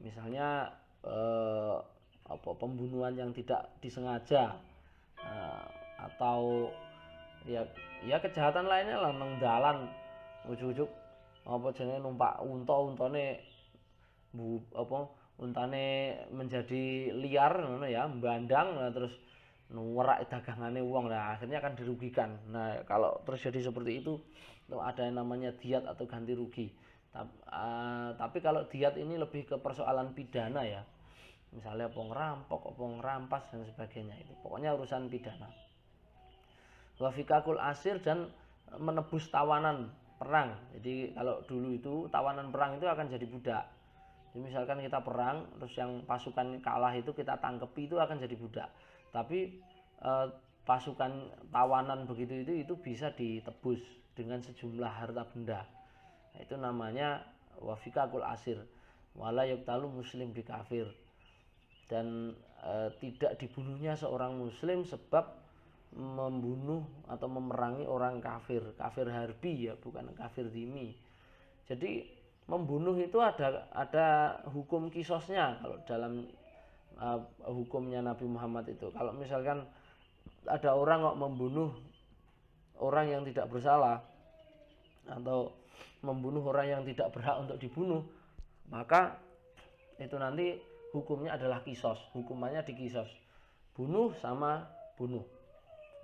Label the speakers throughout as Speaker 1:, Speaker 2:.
Speaker 1: misalnya pembunuhan yang tidak disengaja, atau ya kejahatan lainnya lah nang dalan ujug-ujug apa jenenge numpak untane untane menjadi liar ngono ya, bandang, nah terus nuwerak dagangane wong, nah akhirnya akan dirugikan. Nah kalau terjadi seperti itu ada yang namanya diat atau ganti rugi. Tapi kalau diat ini lebih ke persoalan pidana ya, misalnya ngerampok, ngerampas dan sebagainya, itu pokoknya urusan pidana. Wafikakul asir, dan menebus tawanan perang. Jadi kalau dulu itu tawanan perang itu akan jadi budak. Jadi misalkan kita perang, terus yang pasukan kalah itu kita tangkepi, itu akan jadi budak. Tapi pasukan tawanan begitu itu bisa ditebus dengan sejumlah harta benda. Nah, itu namanya wafikakul asir. Wala yuqtalu muslim bi kafir. Dan tidak dibunuhnya seorang muslim sebab membunuh atau memerangi orang kafir harbi ya, bukan kafir dhimmi. Jadi membunuh itu ada hukum kisosnya kalau dalam hukumnya Nabi Muhammad itu. Kalau misalkan ada orang kok membunuh orang yang tidak bersalah atau membunuh orang yang tidak berhak untuk dibunuh, maka itu nanti hukumnya adalah kisos, hukumannya di kisos, bunuh sama bunuh.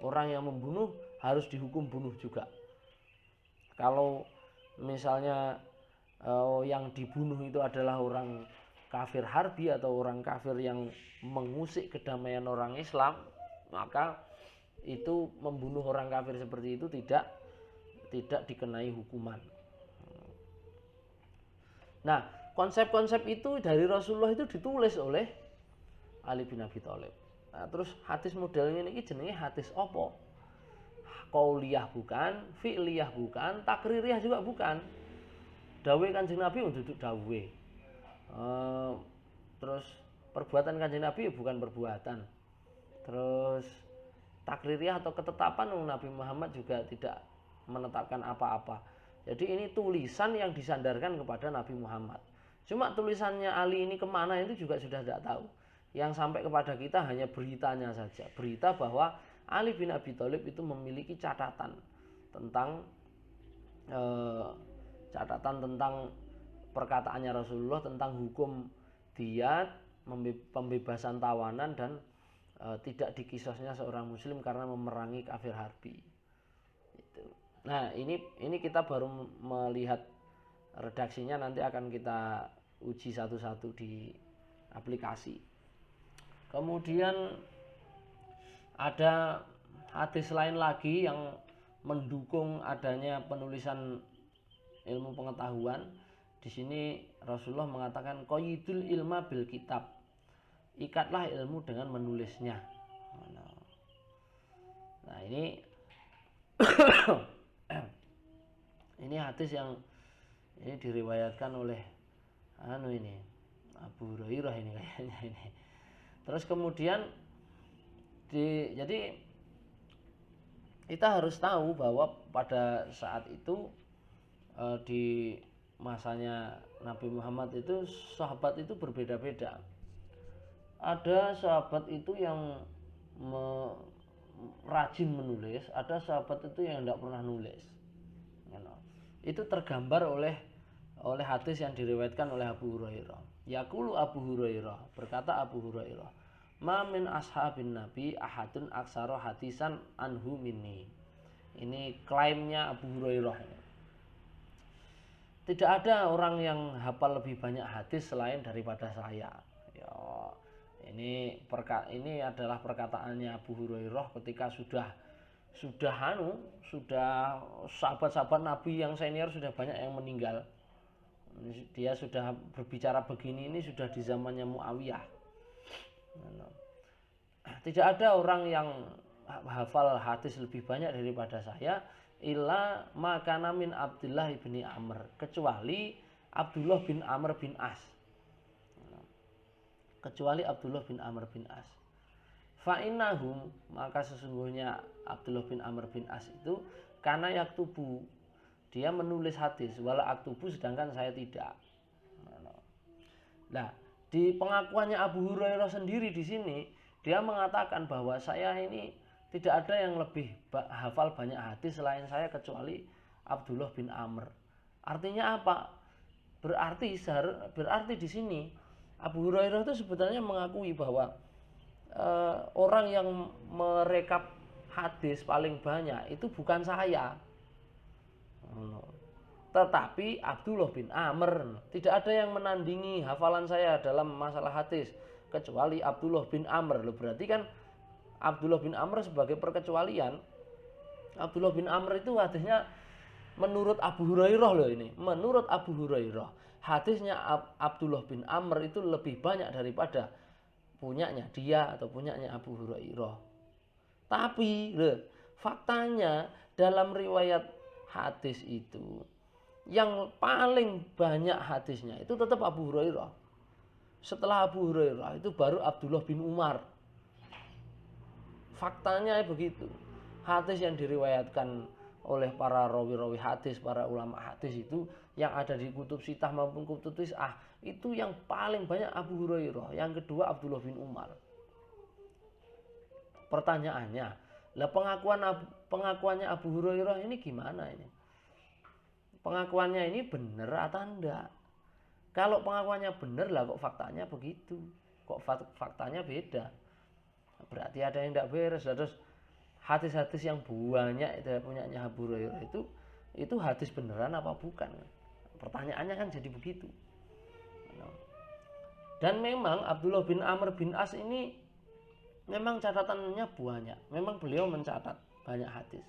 Speaker 1: Orang yang membunuh harus dihukum bunuh juga. Kalau misalnya yang dibunuh itu adalah orang kafir harbi atau orang kafir yang mengusik kedamaian orang Islam, maka itu membunuh orang kafir seperti itu tidak dikenai hukuman. Nah, konsep-konsep itu dari Rasulullah itu ditulis oleh Ali bin Abi Thalib. Nah, terus hadis modelnya ini jenenge hadis opo? Qauliyah bukan, fi'liyah bukan, takririyah juga bukan. Dawe Kanjeng Nabi duduk dawe. Terus perbuatan Kanjeng Nabi bukan perbuatan. Terus takririyah atau ketetapan Nabi Muhammad juga tidak menetapkan apa-apa. Jadi ini tulisan yang disandarkan kepada Nabi Muhammad. Cuma tulisannya Ali ini kemana itu juga sudah tidak tahu. Yang sampai kepada kita hanya beritanya saja. Berita bahwa Ali bin Abi Thalib itu memiliki catatan tentang perkataannya Rasulullah tentang hukum diat, pembebasan tawanan, dan tidak dikisosnya seorang muslim karena memerangi kafir harbi. Itu. Nah, ini kita baru melihat redaksinya, nanti akan kita uji satu-satu di aplikasi. Kemudian ada hadis lain lagi yang mendukung adanya penulisan ilmu pengetahuan. Di sini Rasulullah mengatakan qayyidul ilma bil kitab. Ikatlah ilmu dengan menulisnya. Nah, ini ini hadis yang ini diriwayatkan oleh Abu Hurairah ini kayaknya ini. Terus kemudian jadi kita harus tahu bahwa pada saat itu di masanya Nabi Muhammad itu sahabat itu berbeda-beda. Ada sahabat itu yang rajin menulis, ada sahabat itu yang tidak pernah nulis. Itu tergambar oleh hadis yang diriwayatkan oleh Abu Hurairah. Yaqulu Abu Hurairah, berkata Abu Hurairah, ma min ashabin nabi ahadun aksara hadisan anhu minni. Ini klaimnya Abu Hurairah. Tidak ada orang yang hafal lebih banyak hadis selain daripada saya. Ya, ini adalah perkataannya Abu Hurairah ketika sudah sahabat-sahabat Nabi yang senior sudah banyak yang meninggal. Dia sudah berbicara begini, ini sudah di zamannya Muawiyah. Tidak ada orang yang hafal hadis lebih banyak daripada saya illa makana min Abdullah bin Amr, kecuali Abdullah bin Amr bin As. Kecuali Abdullah bin Amr bin As. Fa'innahum, maka sesungguhnya Abdullah bin Amr bin As itu karena yaktubu, dia menulis hadis, wala aktubu sedangkan saya tidak. Nah, Di pengakuannya Abu Hurairah sendiri di sini, dia mengatakan bahwa saya ini tidak ada yang lebih hafal banyak hadis selain saya kecuali Abdullah bin Amr. Artinya apa? Berarti di sini Abu Hurairah itu sebetulnya mengakui bahwa orang yang merekap hadis paling banyak itu bukan saya, tetapi Abdullah bin Amr. Tidak ada yang menandingi hafalan saya dalam masalah hadis kecuali Abdullah bin Amr. Berarti kan Abdullah bin Amr sebagai perkecualian. Abdullah bin Amr itu hadisnya menurut Abu Hurairah loh ini. Menurut Abu Hurairah, hadisnya Abdullah bin Amr itu lebih banyak daripada punyanya dia atau punyanya Abu Hurairah. Tapi faktanya dalam riwayat hadis itu yang paling banyak hadisnya itu tetap Abu Hurairah. Setelah Abu Hurairah itu baru Abdullah bin Umar. Faktanya begitu. Hadis yang diriwayatkan oleh para rawi-rawi hadis, para ulama hadis itu yang ada di kutub sitah maupun kutub tis'ah itu yang paling banyak Abu Hurairah, yang kedua Abdullah bin Umar. Pertanyaannya, lah pengakuannya Abu Hurairah ini gimana ini? Pengakuannya ini benar atau enggak? Kalau pengakuannya benar lah kok faktanya begitu? Kok faktanya beda? Berarti ada yang tidak beres. Terus hadis-hadis yang banyak itu punyanya Abu Hurairah itu hadis beneran apa bukan? Pertanyaannya kan jadi begitu. Dan memang Abdullah bin Amr bin As ini memang catatannya banyak. Memang beliau mencatat banyak hadis.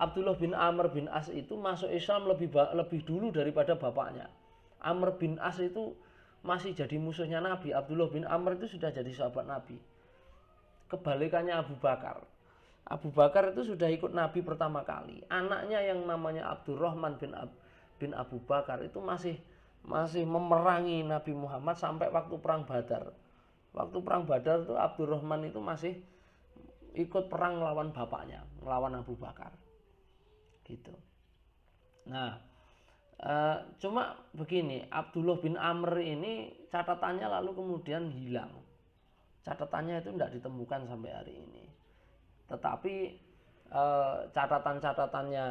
Speaker 1: Abdullah bin Amr bin As itu masuk Islam lebih dulu daripada bapaknya. Amr bin As itu masih jadi musuhnya Nabi. Abdullah bin Amr itu sudah jadi sahabat Nabi. Kebalikannya Abu Bakar. Abu Bakar itu sudah ikut Nabi pertama kali. Anaknya yang namanya Abdurrahman bin Abu Bakar itu masih memerangi Nabi Muhammad sampai waktu perang Badar. Waktu perang Badar itu Abdurrahman itu masih ikut perang melawan bapaknya, melawan Abu Bakar. Gitu. Nah, cuma begini, Abdullah bin Amr ini catatannya lalu kemudian hilang. Catatannya itu tidak ditemukan sampai hari ini. Tetapi catatan-catatannya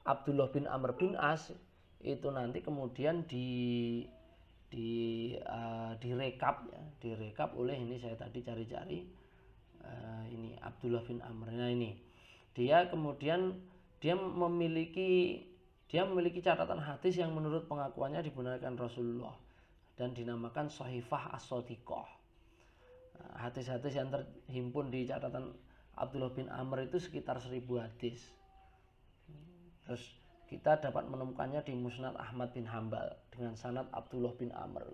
Speaker 1: Abdullah bin Amr bin As itu nanti kemudian direkap oleh ini saya tadi cari-cari ini Abdullah bin Amr. Nah ini dia memiliki catatan hadis yang menurut pengakuannya dibenarkan Rasulullah dan dinamakan Shahifah As-Shadiqah. Hadis-hadis yang terhimpun di catatan Abdullah bin Amr itu sekitar 1000 hadis. Terus kita dapat menemukannya di Musnad Ahmad bin Hambal dengan sanad Abdullah bin Amr.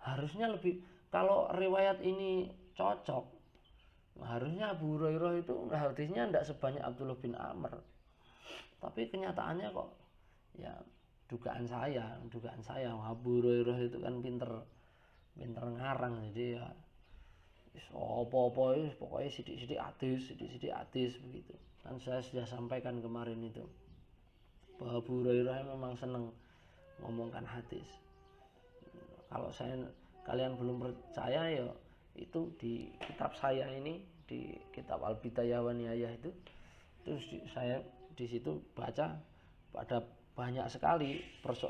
Speaker 1: Harusnya lebih, kalau riwayat ini cocok, harusnya Abu Hurairah itu hadisnya tidak sebanyak Abdullah bin Amr. Tapi kenyataannya kok ya dugaan saya Abu Hurairah itu kan pinter ngarang, jadi ya apa-apa pokoknya sidik-sidik hadis begitu. Kan saya sudah sampaikan kemarin itu bahwa Abu Hurairah memang senang ngomongkan hadis. Kalau kalian belum percaya ya itu di kitab saya ini, di kitab Al-Bidayah wa Nihayah itu saya di situ baca pada banyak sekali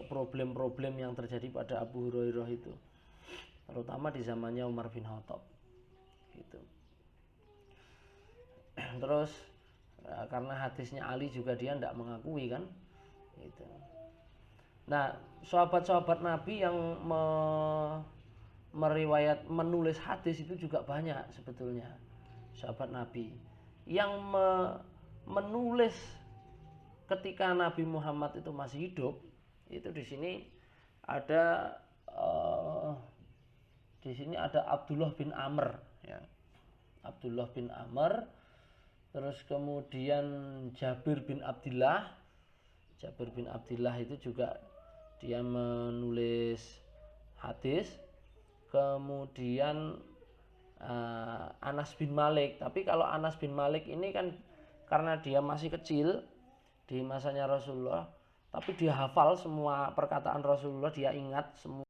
Speaker 1: problem-problem yang terjadi pada Abu Hurairah itu, terutama di zamannya Umar bin Khattab gitu. Terus karena hadisnya Ali juga dia tidak mengakui kan gitu. Nah, sahabat-sahabat Nabi yang menulis hadis itu juga banyak sebetulnya. Sahabat Nabi yang menulis ketika Nabi Muhammad itu masih hidup, itu di sini ada Abdullah bin Amr ya. Abdullah bin Amr, terus kemudian Jabir bin Abdillah itu juga dia menulis hadis. Kemudian Anas bin Malik, tapi kalau Anas bin Malik ini kan karena dia masih kecil di masanya Rasulullah, tapi dia hafal semua perkataan Rasulullah, dia ingat semua